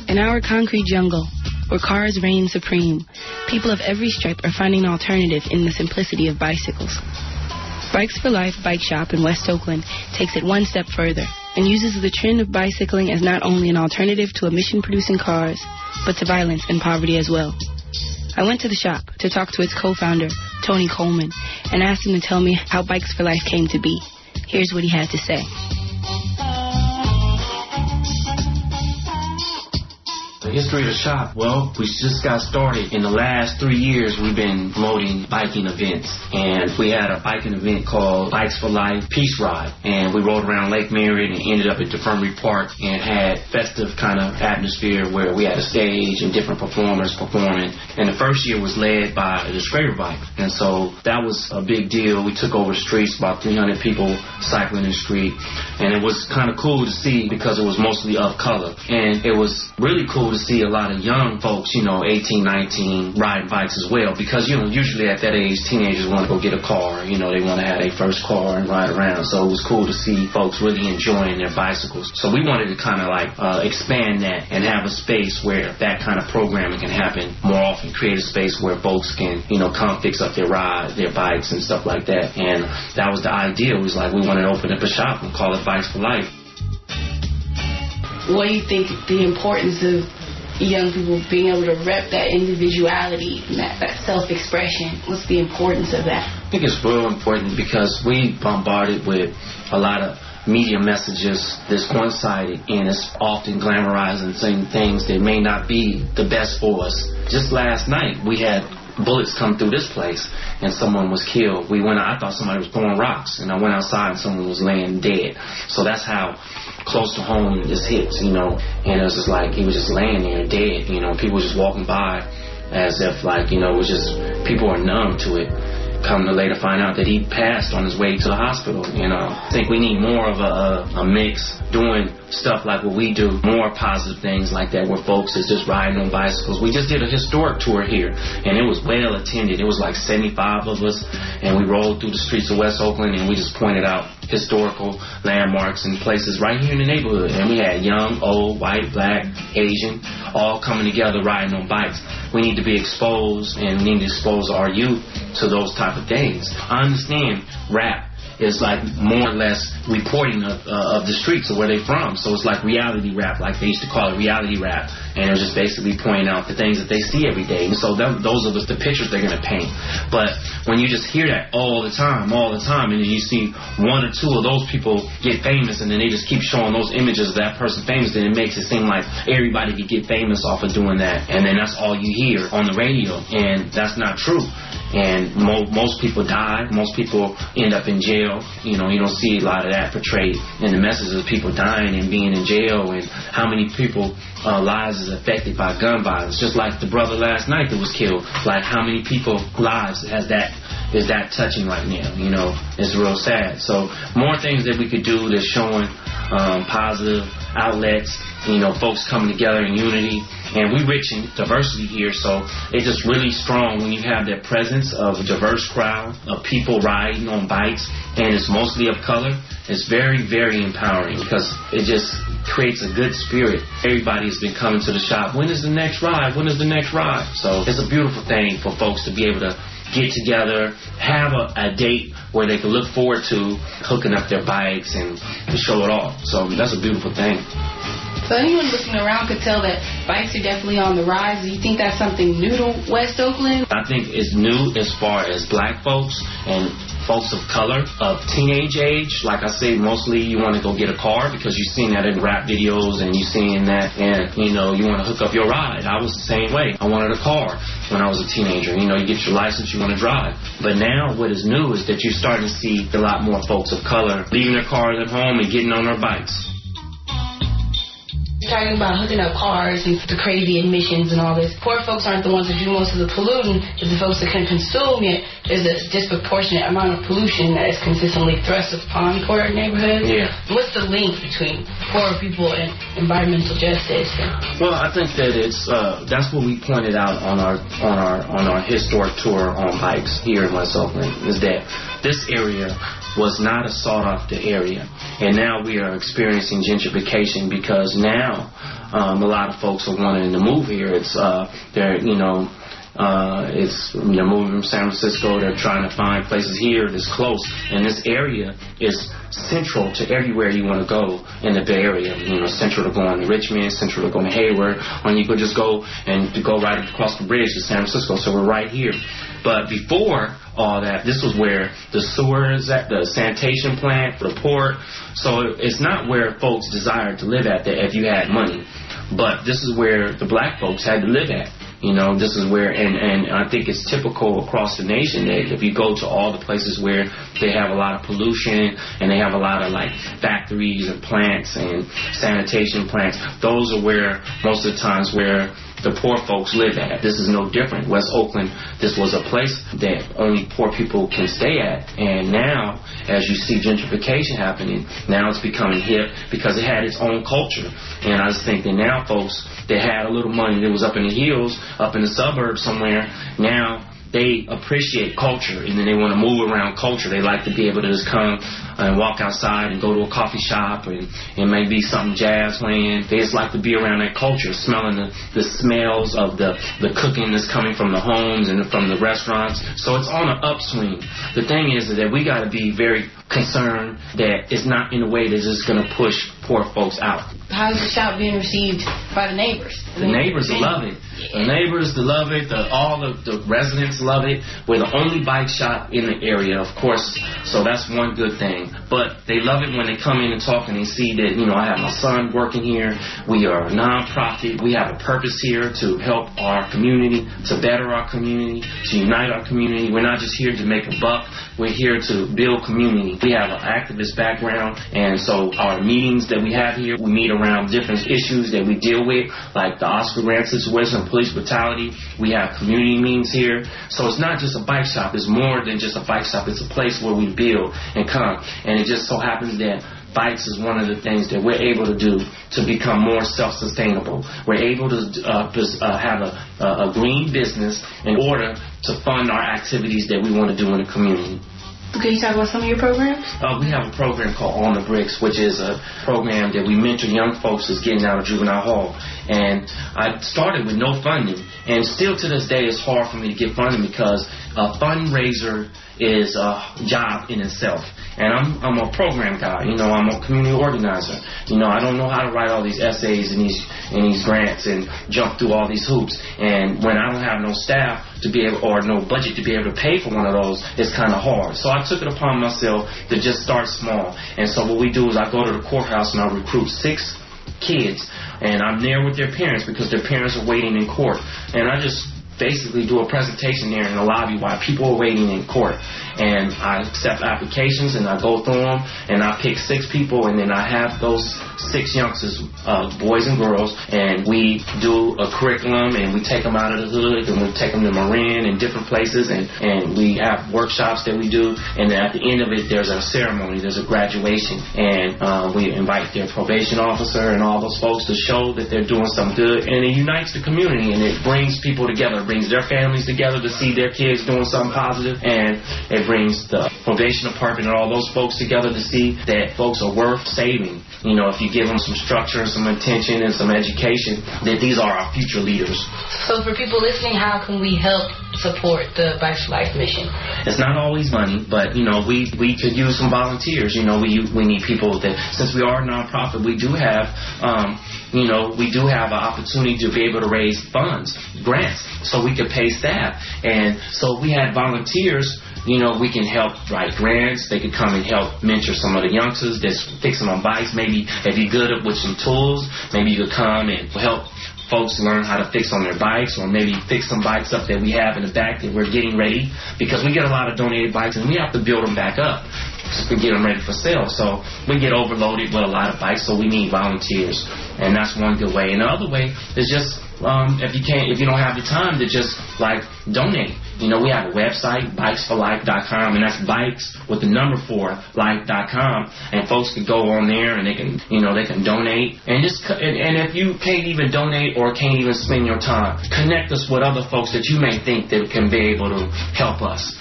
In our concrete jungle, where cars reign supreme, people of every stripe are finding an alternative in the simplicity of bicycles. Bikes for Life Bike Shop in West Oakland takes it one step further and uses the trend of bicycling as not only an alternative to emission-producing cars, but to violence and poverty as well. I went to the shop to talk to its co-founder, Tony Coleman, and asked him to tell me how Bikes for Life came to be. Here's what he had to say. The history of the shop, well, we just got started. In the last 3 years, we've been promoting biking events. And we had a biking event called Bikes for Life Peace Ride. And we rode around Lake Merritt and ended up at Defenry Park and had festive kind of atmosphere where we had a stage and different performers performing. And the first year was led by the Schrader Bike. And so that was a big deal. We took over the streets, about 300 people cycling the street. And it was kind of cool to see because it was mostly of color. And it was really cool to see a lot of young folks, 18, 19, riding bikes as well. Because, usually at that age, teenagers want to go get a car. They want to have their first car and ride around. So it was cool to see folks really enjoying their bicycles. So we wanted to kind of expand that and have a space where that kind of programming can happen more often. Create a space where folks can, come fix up their bikes and stuff like that. And that was the idea. It was like we wanted to open up a shop and call it Bikes for Life. What do you think the importance of young people being able to rep that individuality, that self-expression? What's the importance of that? I think it's real important because we bombarded with a lot of media messages that's one-sided and it's often glamorizing things that may not be the best for us. Just last night we had bullets come through this place and someone was killed. I thought somebody was throwing rocks and I went outside and someone was laying dead. So that's how close to home this hits, and it was just like he was just laying there dead, people just walking by as if it was just, people are numb to it. Come to later find out that he passed on his way to the hospital. I think we need more of a mix, doing stuff like what we do, more positive things like that where folks is just riding on bicycles. We just did a historic tour here and it was well attended. It was like 75 of us and we rolled through the streets of West Oakland and we just pointed out historical landmarks and places right here in the neighborhood. And we had young, old, white, black, Asian, all coming together riding on bikes. We need to be exposed and we need to expose our youth to those type of things. I understand rap is like more or less reporting of the streets of where they're from. So it's like reality rap, like they used to call it reality rap. And it was just basically pointing out the things that they see every day. And so those are the pictures they're going to paint. But when you just hear that all the time, and then you see one or two of those people get famous and then they just keep showing those images of that person famous, then it makes it seem like everybody could get famous off of doing that. And then that's all you hear on the radio. And that's not true. And most people die. Most people end up in jail. You don't see a lot of that portrayed in the messages of people dying and being in jail and how many people lives is affected by gun violence. Just like the brother last night that was killed. Like how many people lives is that touching right now? It's real sad. So more things that we could do that's showing positive outlets, folks coming together in unity. And we rich in diversity here, so it's just really strong when you have that presence of a diverse crowd of people riding on bikes, and it's mostly of color. It's very, very empowering because it just creates a good spirit. Everybody's been coming to the shop. When is the next ride? When is the next ride? So it's a beautiful thing for folks to be able to get together, have a date where they can look forward to hooking up their bikes and to show it off. So that's a beautiful thing. So anyone looking around could tell that bikes are definitely on the rise. Do you think that's something new to West Oakland? I think it's new as far as black folks and folks of color, of teenage age. Like I say, mostly you want to go get a car because you've seen that in rap videos and you've seen that and, you want to hook up your ride. I was the same way. I wanted a car when I was a teenager. You get your license, you want to drive. But now what is new is that you're starting to see a lot more folks of color leaving their cars at home and getting on their bikes. Talking about hooking up cars and the crazy emissions and all this. Poor folks aren't the ones that do most of the polluting, it's the folks that can consume it. there's a disproportionate amount of pollution that is consistently thrust upon poorer neighborhoods. Yeah. What's the link between poor people and environmental justice? Well, I think that it's that's what we pointed out on our historic tour on bikes here in West Oakland, is that this area was not a sought-after area, and now we are experiencing gentrification because now a lot of folks are wanting to move here. It's they're moving from San Francisco. They're trying to find places here that's close, and this area is central to everywhere you want to go in the Bay Area. Central to going to Richmond, central to going to Hayward, or you could just go right across the bridge to San Francisco. So we're right here. But before all that, this was where the sewer is at, the sanitation plant, the port. So it's not where folks desired to live at if you had money. But this is where the black folks had to live at. This is where, and I think it's typical across the nation that if you go to all the places where they have a lot of pollution and they have a lot of like factories and plants and sanitation plants, those are where most of the times where the poor folks live at. This is no different. West Oakland, this was a place that only poor people can stay at. And now, as you see gentrification happening, now it's becoming hip because it had its own culture. And I just think that now folks that had a little money that was up in the hills, up in the suburbs somewhere, now they appreciate culture, and then they want to move around culture. They like to be able to just come and walk outside and go to a coffee shop, and maybe something jazz playing. They just like to be around that culture, smelling the smells of the cooking that's coming from the homes and from the restaurants. So it's on an upswing. The thing is that we got to be very concerned that it's not in a way that's just going to push poor folks out. How's the shop being received by the neighbors? The neighbors love it. The neighbors love it. All the residents love it. We're the only bike shop in the area, of course, so that's one good thing. But they love it when they come in and talk and they see that, I have my son working here. We are a nonprofit. We have a purpose here to help our community, to better our community, to unite our community. We're not just here to make a buck. We're here to build community. We have an activist background, and so our meetings that we have here, we meet around different issues that we deal with, like the Oscar Grant situation, police brutality. We have community meetings here. So it's not just a bike shop. It's more than just a bike shop. It's a place where we build and come. And it just so happens that bikes is one of the things that we're able to do to become more self-sustainable. We're able to have a green business in order to fund our activities that we want to do in the community. Can you talk about some of your programs? We have a program called On the Bricks, which is a program that we mentor young folks that's getting out of juvenile hall. And I started with no funding, and still to this day it's hard for me to get funding because a fundraiser is a job in itself. And I'm a program guy, I'm a community organizer. I don't know how to write all these essays and these grants and jump through all these hoops. And when I don't have no staff to be able, or no budget to be able to pay for one of those, it's kind of hard. So I took it upon myself to just start small. And so what we do is I go to the courthouse and I recruit 6 kids, and I'm there with their parents because their parents are waiting in court. And I just basically do a presentation there in the lobby while people are waiting in court. And I accept applications and I go through them and I pick 6 people, and then I have those 6 youngsters, boys and girls, and we do a curriculum and we take them out of the hood and we take them to Marin and different places, and we have workshops that we do, and then at the end of it there's a ceremony, there's a graduation, and we invite their probation officer and all those folks to show that they're doing some good, and it unites the community and it brings people together, brings their families together to see their kids doing something positive, and it brings the probation department and all those folks together to see that folks are worth saving. If you give them some structure, some attention, and some education, that these are our future leaders. So for people listening, how can we help support the Bikes for Life mission? It's not always money, but we could use some volunteers. We need people that, since we are a nonprofit, we do have we do have an opportunity to be able to raise funds, grants, so we could pay staff. And so we had volunteers. We can help write grants. They could come and help mentor some of the youngsters that's fixing on bikes. Maybe if you're good with some tools, maybe you could come and help folks learn how to fix on their bikes, or maybe fix some bikes up that we have in the back that we're getting ready, because we get a lot of donated bikes and we have to build them back up. to get them ready for sale. So we get overloaded with a lot of bikes, so we need volunteers, and that's one good way. And the other way is just if you don't have the time to just like donate. You know, we have a website, bikesforlife.com, and that's bikes with the number 4 life.com, and folks can go on there and they can donate. And if you can't even donate or can't even spend your time, connect us with other folks that you may think that can be able to help us.